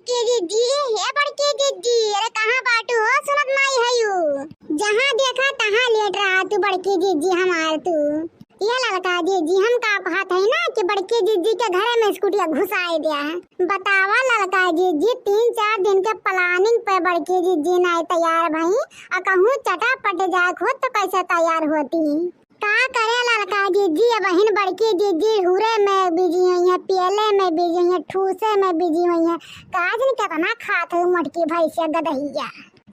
बड़की दीदी, हे बड़की दीदी, अरे कहाँ बाटू हो? सुनत नहीं है यू। जहाँ देखा तहाँ लेट रहा तू बड़की दीदी हमार तू। ये लड़का दीदी हम का कहत है ना कि बड़की दीदी के घर में स्कूटिया घुसाए दिया है। बतावा लड़का दीदी 3-4 दिन के प्लानिंग पे बड़की दीदी नहीं तैयार भाई, और कहूँ चटापट जाए खुद तो कैसे तैयार होती का करे लड़का दीदी। बहन बड़की दीदी हुरे में बिजी हुई है, पियले में बिजी हुई है, ठूसे में बिजी हुई है। काज नहीं कितना खात है मटकी भैंसिया गदहिया।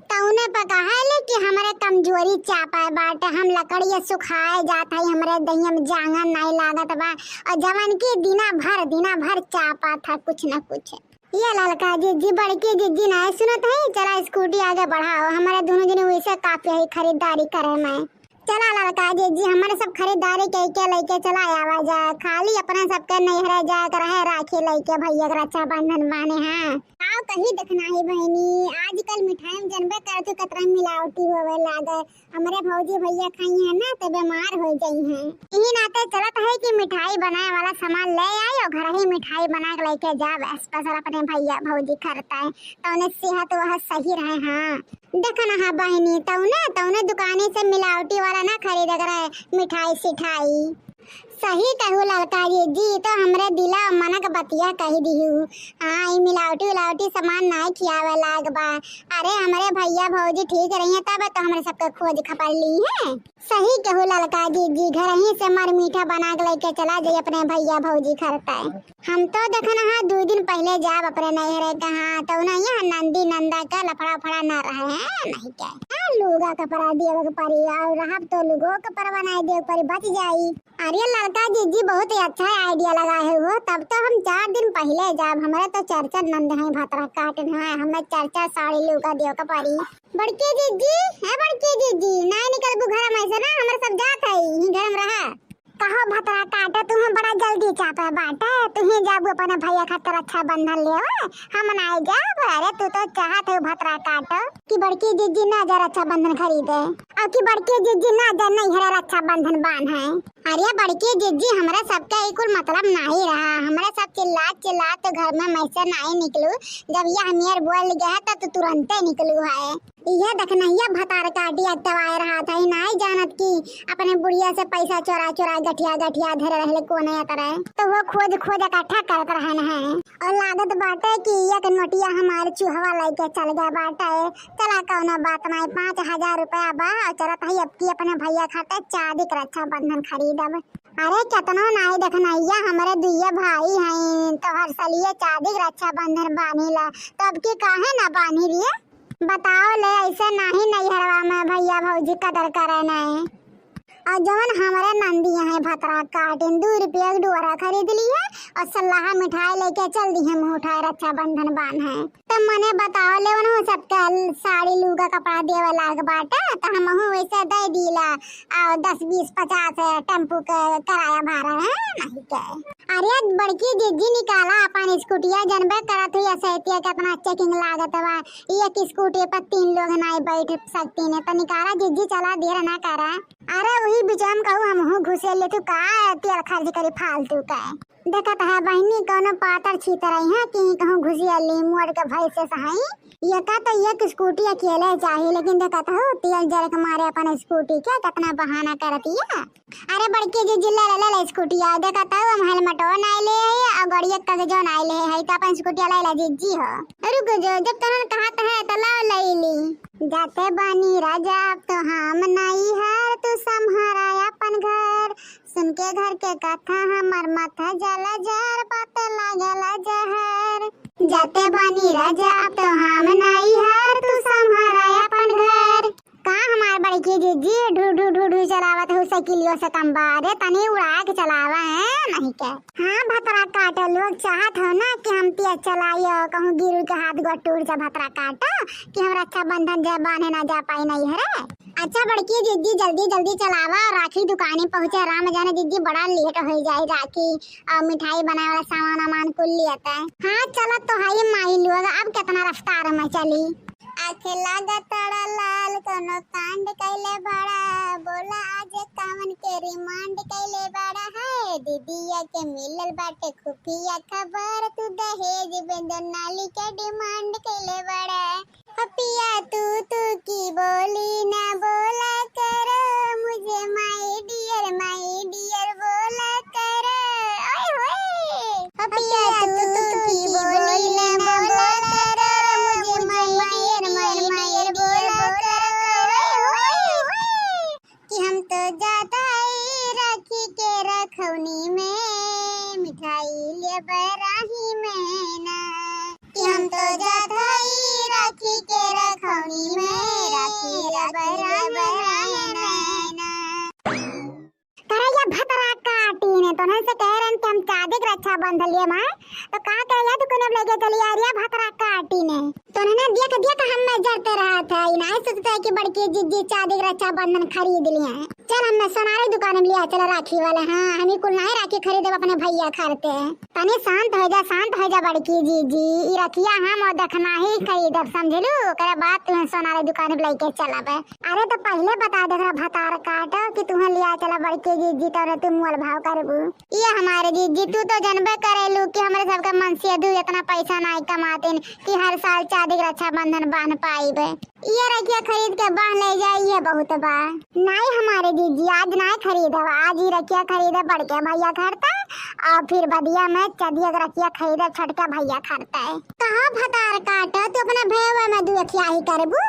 तौने पे कहा कि हमारे कमजोरी चापा बाटे, हम लकड़िया सुखाए जात है, हमारे दहिया में जांगन नहीं लागत बा, और जवन की दिना भर चापा था कुछ न कुछ। ये लड़का दीदी बड़की दीदी नहीं सुनत है। चला स्कूटी आगे बढ़ाओ, हमारे दोनों दिन वैसे काफी है खरीदारी करे में। चला लड़का दीदी हमारे सब खरीदारी के लेके चला आवा जाए, खाली अपने सबके नैहरा जाए कर है राखी लेके भैया के रक्षा बंधन माने हैं। आओ कहीं देखना है बहनी, आजकल मिठाई में जनबे करते कतरा मिलावटी होवे लागे। हमारे भौजी भैया खाई है ना तो बीमार हो गई हैं। यही नाते चलत है कि मिठाई बनाए वाला सामान ले आए और घर ही मिठाई बना के लेके जाए, स्पेशल अपने भैया भौजी करता है तो उन्हें सेहत वह सही रहे। हाँ देखना है बहनी, तौने दुकाने से मिलावटी वाला ना खरीद कर मिठाई सिठाई। सही कहू लड़का जी तो हमरे दिला मनक बतिया कही दिहू। हाँ मिलावटी सामान नहीं खियावे लाग बा। अरे हमारे भैया भौजी ठीक रही है तब तो हमरे सबके खोज खबर ली है। सही कहू लड़का जी घर ही से मर मीठा बना के लेके चला जाए अपने भैया भौजी करता है। हम तो देखना हाँ 2 दिन पहले जाब अपने नैहरे कहा तो यहाँ नंदी नंदा का लफड़ा फड़ा न रहे हैं नहीं क्या लुगा कपड़ा दिए परी और रहा तो लुगो कपड़ा बनाए दे परी बच जाई। अरे लड़का जी बहुत ही अच्छा आइडिया लगाए हो। तब तो हम 4 दिन पहले जाब, हमारे तो 4 नंद हैं भतरा काटन है, हमें 4 साड़ी लुगा दियो कपड़ी। बड़की दीदी है बड़की दीदी नहीं निकल घर में से ना, हमारे सब जात है ही घर में रहा। कहो भतरा काटे तुम्हें बड़ा जल्दी चापा बाटे, तुम्हें जाबू अपने भैया खातिर अच्छा बंधन ले हम नहीं जाब। अरे तू तो चाहत है भतरा काटो कि बड़की दीदी ना जरा रक्षा बंधन खरीदे और कि बड़की दीदी ना जर नहीं हरा रक्षा बंधन बांध है। अरे बड़की दीदी हमारे सबका कुल मतलब नहीं रहा, हमारे सब चिल्ला तो घर में मैं से नहीं निकलू। जब यह हमेर बोल गया तब तो तुरंत निकलू है। यह देखना यह भतार काटी अटवाए रहा था ही नहीं जानत की अपने बुढ़िया से पैसा चोरा गठिया धरे रहले कोने तरह तो वो खोज इकट्ठा करत रहन है। और लागत बाटे कि एक नोटिया हमारे चूहवा लेके चल गया बाटे। चला कौनो बात नहीं 5000 रुपया बा और चलत है अब की अपने भैया खाते चांदी के रक्षा बंधन खरीदब। अरे कितना नहीं देखना यह हमारे 2 भाई हैं तो हर साल ये चांदी के रक्षा बंधन बांधिला तो अब की काहे ना बांधी रिए बताओ ले। ऐसे नहीं हरवा में भैया भौजी कदर करे नहीं। और जवन हमारे नंदी है भतरा काटिन 2 रुपया डोरा खरीद ली है और सलाह मिठाई लेके चल दी है मुँह उठाए रक्षा बंधन बांध है। तो मने बताओ ले उन्होंने सबका साड़ी लुगा कपड़ा देवे लाग बाटा तो हम वैसे दे दिला और 10-20-50 टेम्पू के किराया भाड़ा है नहीं क्या। अरे बड़की दीदी निकाला अपन स्कूटिया जनबे करत हुई सहितिया कितना चेकिंग लागत बा। एक स्कूटी पर 3 लोग नहीं बैठ सकती ने तो निकाला दीदी चला देर ना करा। अरे वही बिचाम कहूँ हम घुसे ले तू का तेल खर्च करी फालतू का। देखत है बहनी कोनो पातर छीतर है कि कहूँ घुसिया ली मोड़ के भाई से सहाई ये का तो एक स्कूटी अकेले चाहिए लेकिन देखत हो तेल जर के मारे अपन स्कूटी के कितना बहाना करती है। अरे बड़की जी ले स्कूटी आ देखत हो हम हेलमेट नहीं ले और गाड़ी कागजो नहीं ले है तो अपन स्कूटी ले जीजी हो। रुक जो जब तुरंत कहत है तो लाओ ले ली। जाते बानी राजा तो हम नहीं हार तू संहारा अपन घर सुन के घर के कथा हमर माथा जला जार बात लागला जहर। जाते बानी राजा तो हम नहीं हार तू संहारा अपन घर। का हमार बड़की दीदी ढू चलावत हो साइकिलियों से कम बारे तनी उड़ा के चलावा है नहीं क्या। हाँ भतरा काटो लोग चाहत हो ना कि हम तेज चलाइयो कहूँ गिरू के हाथ गो टूट जा भतरा काटो कि हम रक्षा बंधन जा बांधे ना जा पाई नहीं है। अच्छा बड़की दीदी जल्दी चलावा और राखी दुकाने पहुँचे। राम जाने दीदी बड़ा लेट हो जाए राखी और मिठाई बनाए वाला सामान कुल लिया है। हाँ चलो तो है माही लोग अब कितना रफ्तार में चली। आँख लागा तड़ा लाल कोनो कांड कैले बड़ा बोला आज कावन के रिमांड कैले बड़ा है दीदिया के मिलल बाटे खुफिया खबर तू दहेज बेंदो नाली के डिमांड कैले बड़ा पिया तू की बोली ना बोला करो मुझे माय डियर बोला करो ओए होए पिया तू की बोली ना बोला करो मुझे माय डियर बोला करो ओए होए कि हम तो जाता है राखी के रखौनी में मिठाई ले बराही में ना कि हम तो जाता है राखी के रखौनी में राखी ले बराही में ना करैया भतरा काटी ने तो से कह रहे कि हम चाँदी के रक्षा बंधल लिए मां तो का करैया तू कोने लेके चली आ रही है भतरा काटी ने तो ने देख हम में जरते रहा था इना सोचता है कि बड़की जिज्जी चाँदी के रक्षा बंधन खरीद लिए हैं चल हम सोनारी दुकान में लिया चला राखी वाले हां हम कुल नहीं राखी खरीदे अपने भैया खरीदते हैं तनी शांत हो जा बड़की जीजी ई रखिया हम और देखना ही खरीदब समझलू करे बात तू सोनारी दुकान में लेके चला बे अरे तो पहले बता दे भतार काट कि तू लिया चला बड़की जीजी तो तू मोल भाव करबू ये हमारे जीजी तू तो जनबे करेलू कि हमरे सबका मन से दू इतना पैसा नहीं कमाते कि हर साल चाँदी के रक्षा बंधन बांध पाईबे ये रखिया खरीद के बांध ले जाइए बहुत बार नहीं हमारे जीजी आज नहीं खरीदब आज ही रखिया खरीदे बड़के भैया खरता और फिर बदिया में चदिया रखिया खरीदे छटका भैया खरता है कहाँ भतार काट तू अपने भैया में दू अखिया ही करबू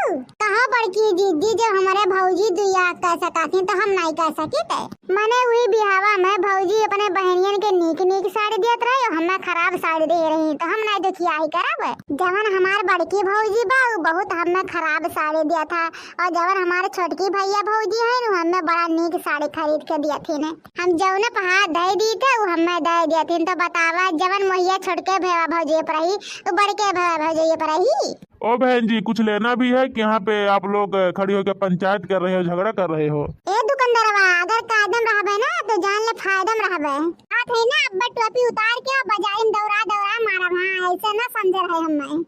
कहाँ बड़की जीजी जब हमारे भौजी दुया कह सकाती तो हम नहीं कह सकीते मने हुई बिहावा में भौजी अपने बहनियन के नीक साड़ी देत रही हमें खराब साड़ी दे रही तो हम नहीं देखिया ही करब जवन हमार बड़की भौजी बा बहुत हमें खराब साड़ी दिया था और जवन हमारे छोटकी भैया भौजी है न हमें बड़ा नीक साड़ी खरीद के दिया थी ने हम जौने पे हाथ दे दी थे वो हमें दे दिया थी तो बतावा जवन मोहिया छोटके भैया भौजी पर रही तो बड़के भैया भौजी पर रही ओ बहन जी कुछ लेना भी है कि यहाँ पे आप लोग खड़ी होकर पंचायत कर रहे हो झगड़ा कर रहे हो ए दुकानदारवा अगर कायदम रहबे ना तो जान ले फायदम रहबे हाथ है ना अब टोपी उतार के बाजार में दौड़ा मारब हां ऐसे ना समझ रहे हम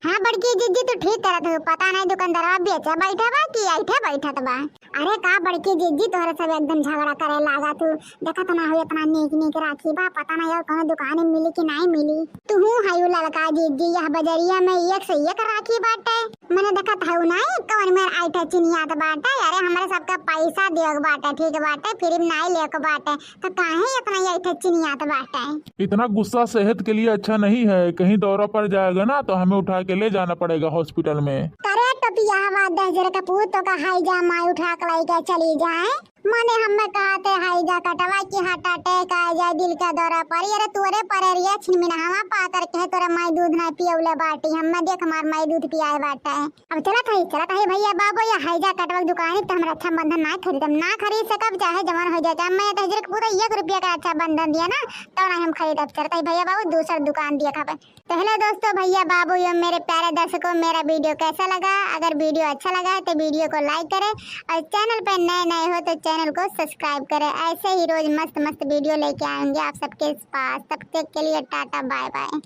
हाँ बड़की जीजी तो ठीक करत हो पता नहीं दुकानदारवा बेचे बैठा बा कि ऐठे बैठत बा अरे का बड़की जीजी तोहरे सब एकदम झगड़ा करे लागा तू देखत ना हो इतना नीक राखी बा पता नहीं और कौन दुकान में मिली कि नहीं मिली तू हूँ हायू लड़का जीजी यह बजरिया में एक से एक राखी बाटे मैंने देखत हूँ नहीं कौन में ऐठे चिनियात बाटे अरे हमारे सबका पैसा देग बाटे ठीक बाटे फिर नहीं लेक बाटे तो काहे इतना ऐठे चिनियात बाटे इतना गुस्सा सेहत के लिए अच्छा नहीं है कहीं दौरा पड़ जाएगा ना तो हमें उठा के ले जाना पड़ेगा हॉस्पिटल में करे तो पिया 10 का पूत तो का हाई जा माई उठा के लेके चली जाए मने हमें कहते हाई जा कटवा की हार्ट अटैक आ जाए दिल का दौरा पर अरे तोरे पर रिया छिनमिना हवा पा करके तोरे माई दूध ना पियौले बाटी हमें देख हमार माई दूध पियाए बाटे अब चलत है भैया बाबू ये हाई जा कटवा की दुकान तो हम रक्षा बंधन ना खरीद सकब चाहे जवान हो जाए मैं तो हजरत पूरा 1 रुपया का रक्षा बंधन दिया ना तो ना हम खरीदब चलता है भैया बाबू दूसरा दुकान दिया खाबे तो हेलो दोस्तों भैया बाबू ये मेरे प्यारे दर्शकों मेरा वीडियो कैसा लगा अगर वीडियो अच्छा लगा तो वीडियो को लाइक करें और चैनल पर नए हो तो चैनल को सब्सक्राइब करें ऐसे ही रोज मस्त वीडियो लेके आएंगे आप सबके पास तब तक के लिए टाटा बाय बाय।